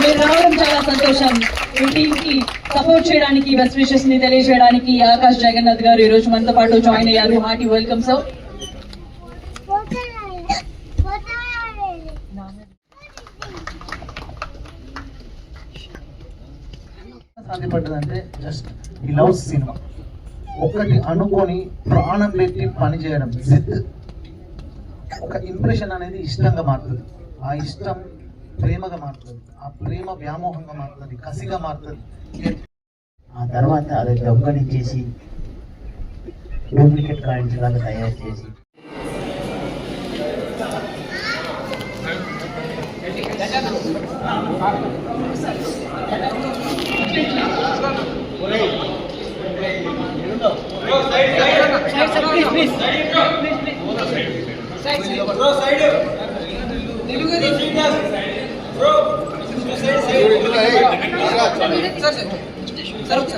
మీరు రావడం చాలా సంతోషం. ఈ టీమ్ కి సపోర్ట్ చేయడానికి, బెస్ట్ విషెస్ ని తెలియజేయడానికి ఆకాష్ జగన్నాథ్ గారు ఈ రోజు మనతో పాటు జాయిన్ అయ్యారు. Hearty welcome sir. సాధ్యపడ్డదంటే జస్ట్ ఈ లవ్ సినిమా ఒకటి అనుకొని ప్రాణం పెట్టి పని చేయడం, జిత్. ఒక ఇంప్రెషన్ అనేది ఇష్టంగా మారుతుంది, ఆ ఇష్టం ప్రేమగా మారుతుంది, ఆ ప్రేమ వ్యామోహంగా మారుతుంది, కసిగా మారుతుంది. ఆ తర్వాత అది దొంగలించేసి డూప్లికేట్ కాయిన్స్ లాగా తయారు చేసి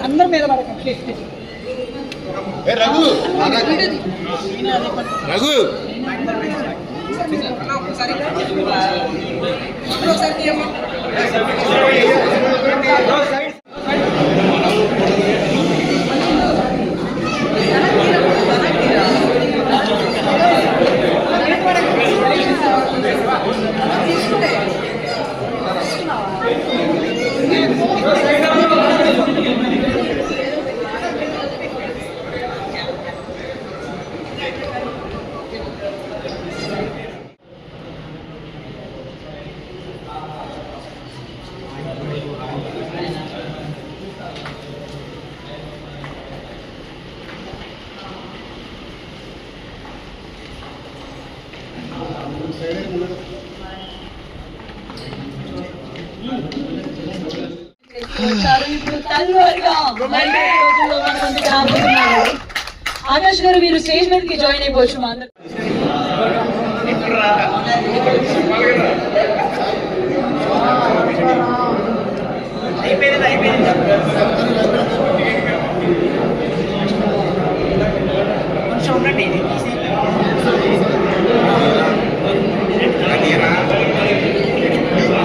అందరి మీద రఘు రఘు ఆకాష్ గారు మీరు స్టేజ్ మీదకి జాయిన్ అయిపోవచ్చు. మా అందరూ కొంచెం ఉండండి.